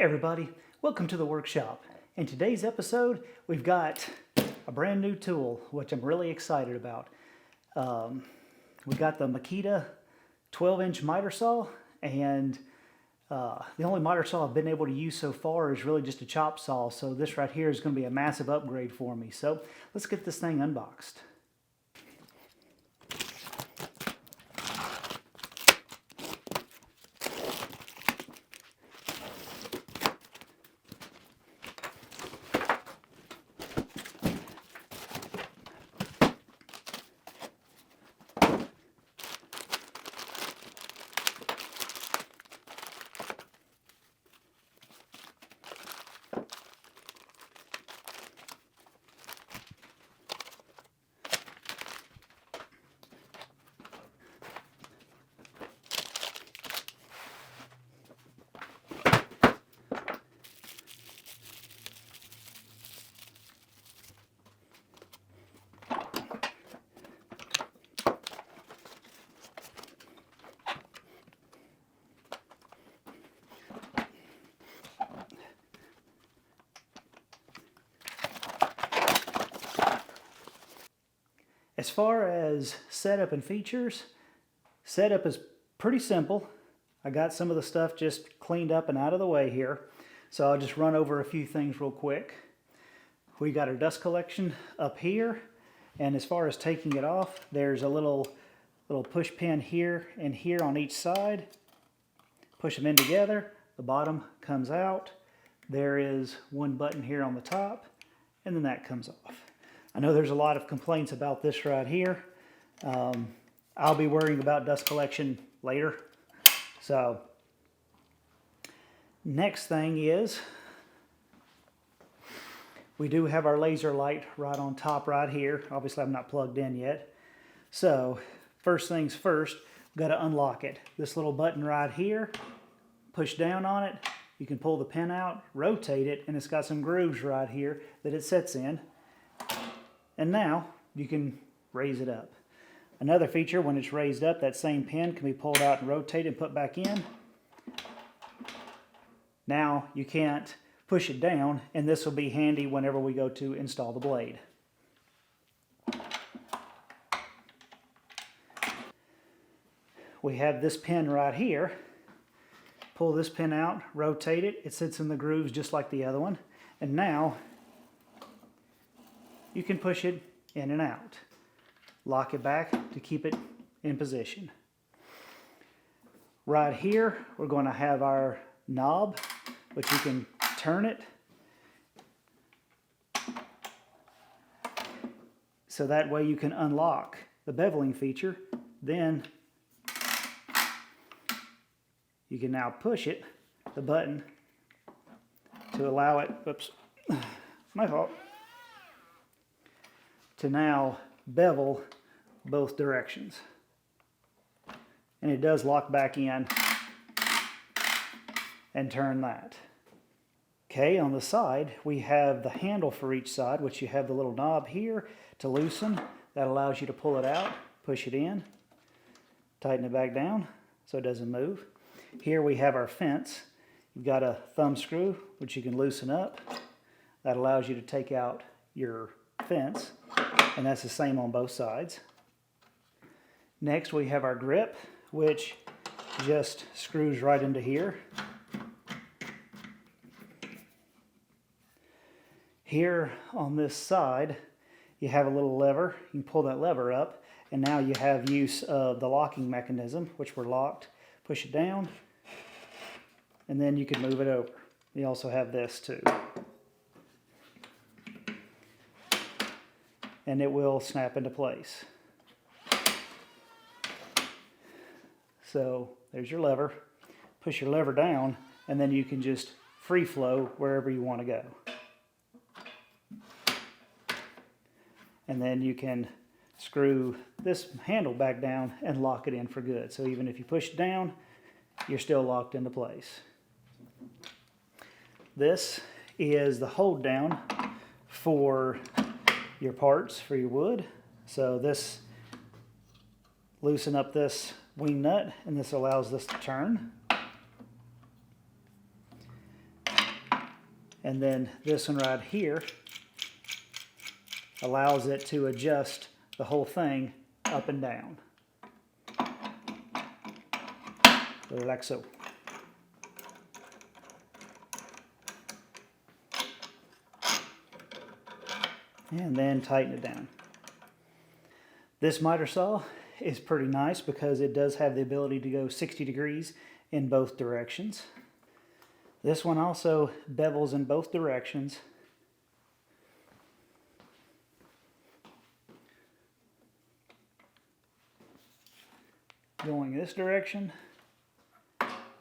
everybody, welcome to the workshop. In today's episode, we've got a brand new tool, which I'm really excited about. We got the Makita 12-inch miter saw, and the only miter saw I've been able to use so far is really just a chop saw, so this right here is going to be a massive upgrade for me. So let's get this thing unboxed. As far as setup and features, setup is pretty simple. I got some of the stuff just cleaned up and out of the way here. So I'll just run over a few things real quick. We got our dust collection up here. And as far as taking it off, there's a little push pin here and here on each side. Push them in together. The bottom comes out. There is one button here on the top, and then that comes off. I know there's a lot of complaints about this right here. I'll be worrying about dust collection later. So, next thing is, we do have our laser light right on top right here. Obviously, I'm not plugged in yet. So, first things first, we've got to unlock it. This little button right here, push down on it. You can pull the pin out, rotate it, and it's got some grooves right here that it sets in. And now you can raise it up. Another feature, when it's raised up, that same pin can be pulled out and rotated and put back in. Now you can't push it down, and this will be handy whenever we go to install the blade. We have this pin right here. Pull this pin out, rotate it. It sits in the grooves just like the other one. And now you can push it in and out. Lock it back to keep it in position. Right here, we're going to have our knob, which you can turn it. So that way you can unlock the beveling feature. Then you can now push it, the button, to allow it, oops, my fault, to now bevel both directions. And it does lock back in and turn that. Okay, on the side, we have the handle for each side, which you have the little knob here to loosen. That allows you to pull it out, push it in, tighten it back down so it doesn't move. Here we have our fence. You've got a thumb screw, which you can loosen up. That allows you to take out your fence. And that's the same on both sides. Next we have our grip, which just screws right into here. Here on this side, you have a little lever. You can pull that lever up, and now you have use of the locking mechanism, which we're locked. Push it down, and then you can move it over. You also have this too. And it will snap into place. So there's your lever. Push your lever down, and then you can just free flow wherever you want to go. And then you can screw this handle back down and lock it in for good. So even if you push it down, you're still locked into place. This is the hold down for your parts for your wood. So this loosen up this wing nut, and this allows this to turn. And then this one right here allows it to adjust the whole thing up and down. Like so. And then tighten it down. This miter saw is pretty nice because it does have the ability to go 60 degrees in both directions. This one also bevels in both directions. Going this direction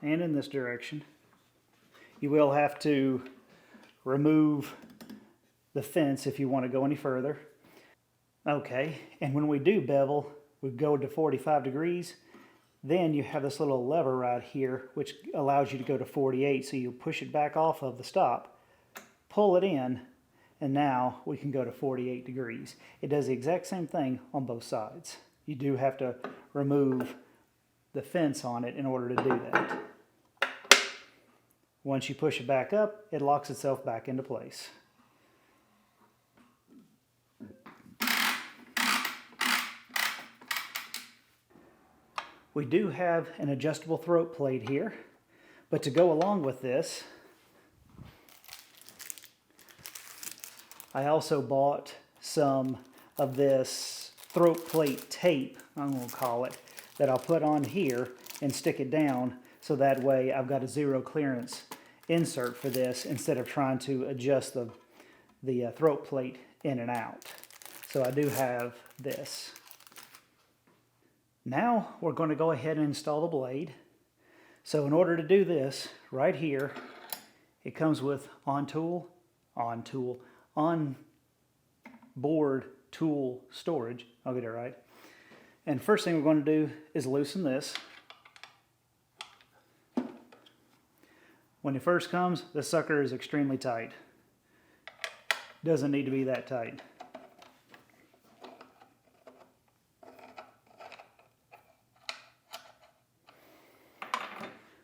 and in this direction. You will have to remove the fence if you want to go any further. Okay, and when we do bevel, we go to 45 degrees. Then you have this little lever right here which allows you to go to 48, so you push it back off of the stop, pull it in, and now we can go to 48 degrees. It does the exact same thing on both sides. You do have to remove the fence on it in order to do that. Once you push it back up, it locks itself back into place. We do have an adjustable throat plate here, but to go along with this, I also bought some of this throat plate tape, I'm going to call it, that I'll put on here and stick it down, so that way I've got a zero clearance insert for this instead of trying to adjust the throat plate in and out. So I do have this. Now we're going to go ahead and install the blade. So in order to do this, right here, it comes with on-board tool storage. I'll get it right. And first thing we're going to do is loosen this. When it first comes, the sucker is extremely tight. Doesn't need to be that tight.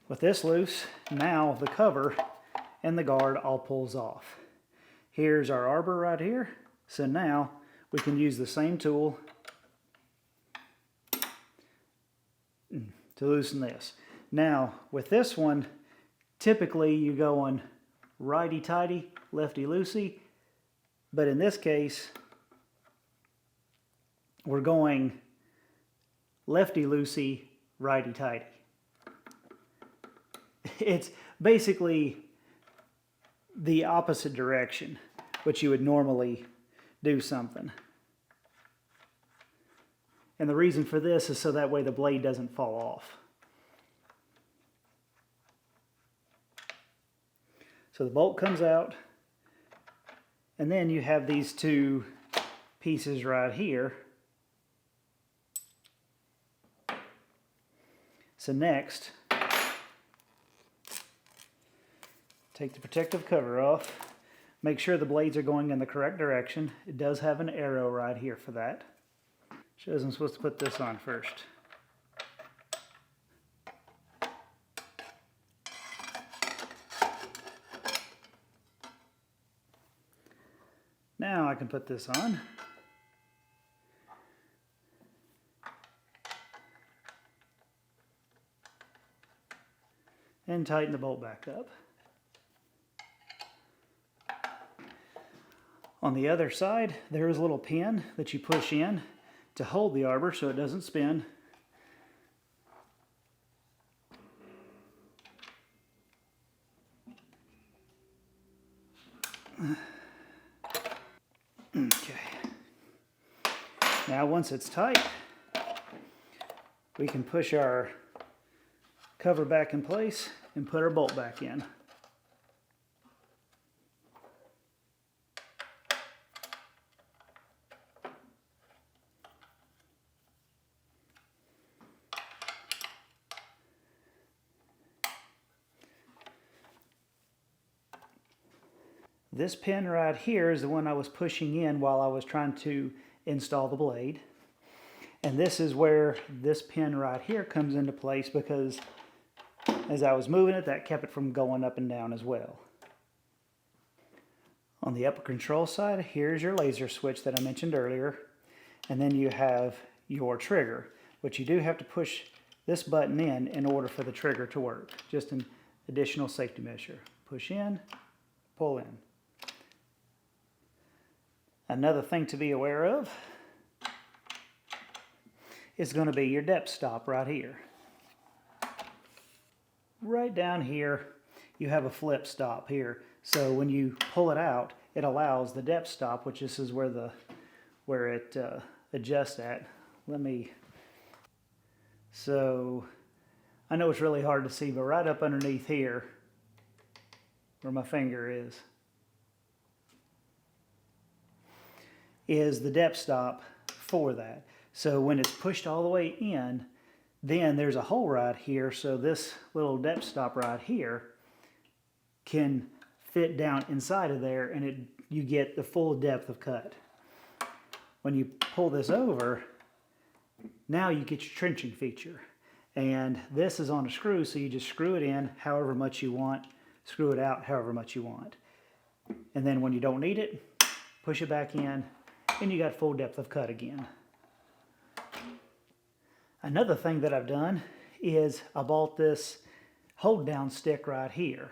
With this loose, now the cover and the guard all pulls off. Here's our arbor right here. So now we can use the same tool to loosen this. Now with this one, typically you go on righty-tighty, lefty-loosey, but in this case we're going lefty-loosey, righty-tighty. It's basically the opposite direction, which you would normally do something. And the reason for this is so that way the blade doesn't fall off. So the bolt comes out, and then you have these two pieces right here. So next, take the protective cover off. Make sure the blades are going in the correct direction. It does have an arrow right here for that. Shows I'm supposed to put this on first. Now I can put this on. And tighten the bolt back up. On the other side, there is a little pin that you push in to hold the arbor so it doesn't spin. Okay. Now once it's tight, we can push our cover back in place and put our bolt back in. This pin right here is the one I was pushing in while I was trying to install the blade. And this is where this pin right here comes into place, because as I was moving it, that kept it from going up and down as well. On the upper control side, here's your laser switch that I mentioned earlier. And then you have your trigger, which you do have to push this button in order for the trigger to work. Just an additional safety measure. Push in, pull in. Another thing to be aware of is going to be your depth stop right here. Right down here, you have a flip stop here. So when you pull it out, it allows the depth stop, which this is where it adjusts at. So I know it's really hard to see, but right up underneath here, where my finger is the depth stop for that. So when it's pushed all the way in, then there's a hole right here, so this little depth stop right here can fit down inside of there, and you get the full depth of cut. When you pull this over, now you get your trenching feature. And this is on a screw, so you just screw it in however much you want, screw it out however much you want. And then when you don't need it, push it back in, and you got full depth of cut again. Another thing that I've done is I bought this hold down stick right here.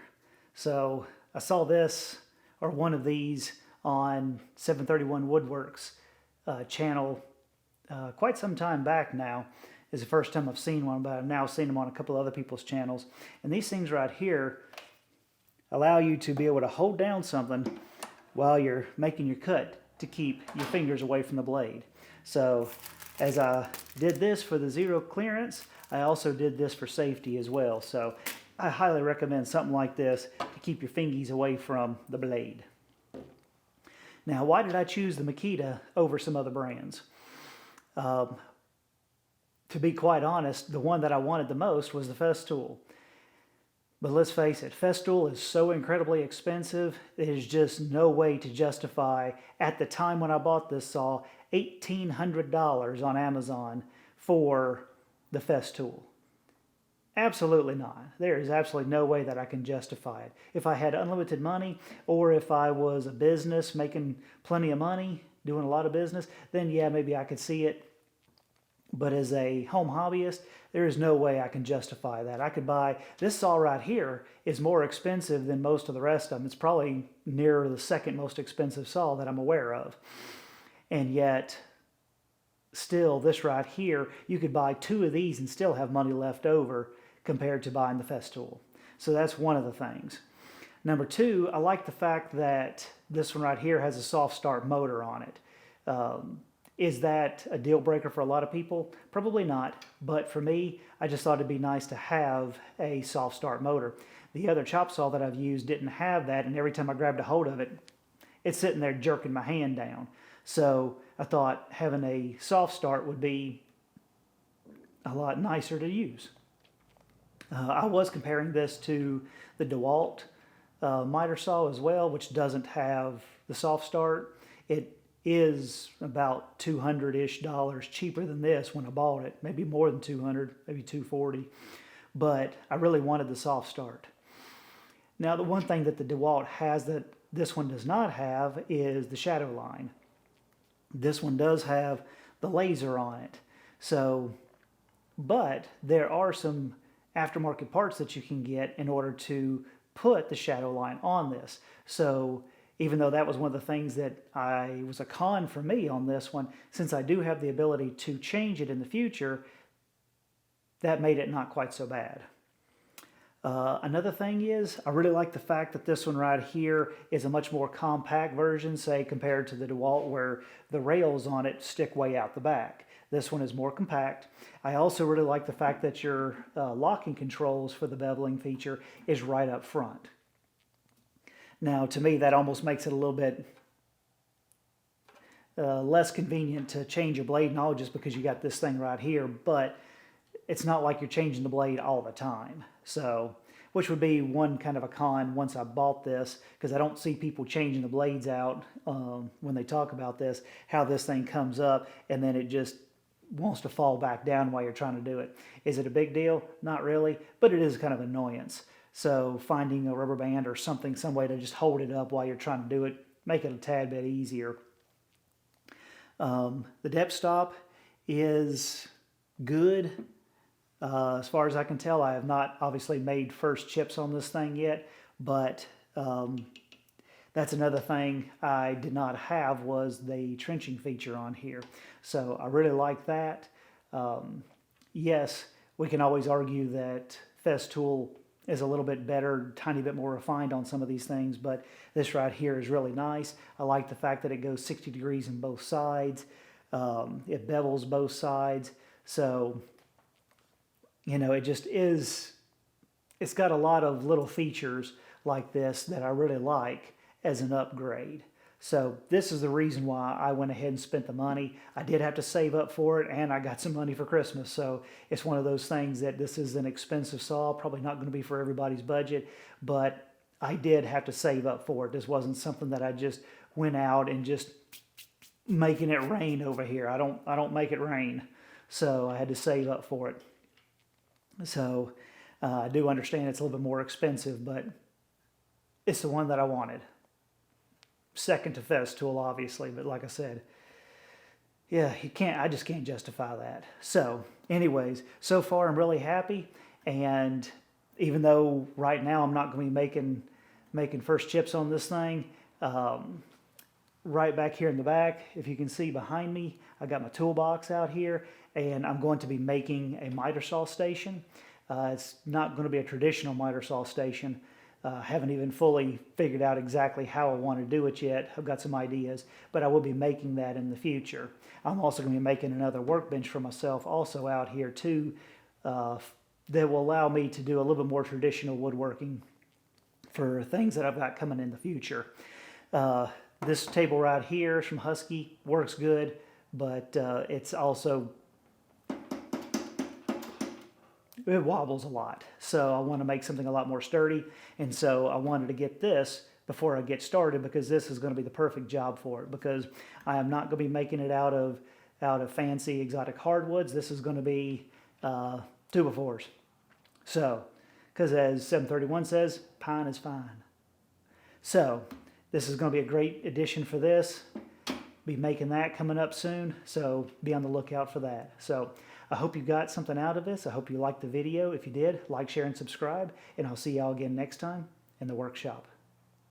So I saw this, or one of these, on 731 Woodworks channel quite some time back now. Is the first time I've seen one, but I've now seen them on a couple other people's channels. And these things right here allow you to be able to hold down something while you're making your cut to keep your fingers away from the blade. So as I did this for the zero clearance, I also did this for safety as well. So I highly recommend something like this to keep your fingies away from the blade. Now, why did I choose the Makita over some other brands? To be quite honest, the one that I wanted the most was the Festool. But let's face it, Festool is so incredibly expensive, there's just no way to justify, at the time when I bought this saw, $1,800 on Amazon for the Festool. Absolutely not. There is absolutely no way that I can justify it. If I had unlimited money, or if I was a business making plenty of money, doing a lot of business, then yeah, maybe I could see it. But as a home hobbyist, there is no way I can justify that. I could buy, this saw right here is more expensive than most of the rest of them. It's probably near the second most expensive saw that I'm aware of. And yet, still, this right here, you could buy 2 of these and still have money left over compared to buying the Festool. So that's one of the things. Number 2, I like the fact that this one right here has a soft start motor on it. Is that a deal breaker for a lot of people? Probably not, but for me, I just thought it'd be nice to have a soft start motor. The other chop saw that I've used didn't have that, and every time I grabbed a hold of it, it's sitting there jerking my hand down. So I thought having a soft start would be a lot nicer to use. I was comparing this to the DeWalt miter saw as well, which doesn't have the soft start. It is about $200-ish cheaper than this when I bought it. Maybe more than 200, maybe 240. But I really wanted the soft start. Now, the one thing that the DeWalt has that this one does not have is the shadow line. This one does have the laser on it. So, but there are some aftermarket parts that you can get in order to put the shadow line on this. So even though that was one of the things that was a con for me on this one, since I do have the ability to change it in the future, that made it not quite so bad. Another thing is, I really like the fact that this one right here is a much more compact version, say, compared to the DeWalt, where the rails on it stick way out the back. This one is more compact. I also really like the fact that your locking controls for the beveling feature is right up front. Now, to me, that almost makes it a little bit less convenient to change your blade and all just because you got this thing right here, but it's not like you're changing the blade all the time. So, which would be one kind of a con once I bought this, because I don't see people changing the blades out when they talk about this, how this thing comes up and then it just wants to fall back down while you're trying to do it. Is it a big deal? Not really, but it is kind of an annoyance. So finding a rubber band or something, some way to just hold it up while you're trying to do it make it a tad bit easier. The depth stop is good. As far as I can tell, I have not obviously made first chips on this thing yet, but that's another thing I did not have, was the trenching feature on here. So I really like that. Yes, we can always argue that Festool is a little bit better, tiny bit more refined on some of these things, but this right here is really nice. I like the fact that it goes 60 degrees in both sides. It bevels both sides. So, you know, it just is, it's got a lot of little features like this that I really like as an upgrade. So this is the reason why I went ahead and spent the money. I did have to save up for it, and I got some money for Christmas. So it's one of those things that this is an expensive saw, probably not going to be for everybody's budget, but I did have to save up for it. This wasn't something that I just went out and just making it rain over here. I don't make it rain. So I had to save up for it. So I do understand it's a little bit more expensive, but it's the one that I wanted. Second to Festool, obviously, but like I said, yeah, I just can't justify that. So anyways, so far I'm really happy, and even though right now I'm not going to be making first chips on this thing, right back here in the back, if you can see behind me, I got my toolbox out here, and I'm going to be making a miter saw station. It's not going to be a traditional miter saw station. Haven't even fully figured out exactly how I want to do it yet. I've got some ideas, but I will be making that in the future. I'm also going to be making another workbench for myself also out here too, that will allow me to do a little bit more traditional woodworking for things that I've got coming in the future. This table right here is from Husky, works good, but it's also, it wobbles a lot. So I want to make something a lot more sturdy. And so I wanted to get this before I get started, because this is going to be the perfect job for it, because I am not going to be making it out of fancy exotic hardwoods. This is going to be 2x4s. So, because as 731 says, pine is fine. So this is going to be a great addition for this. Be making that coming up soon, so be on the lookout for that. So I hope you got something out of this. I hope you liked the video. If you did, like, share, and subscribe, and I'll see y'all again next time in the workshop.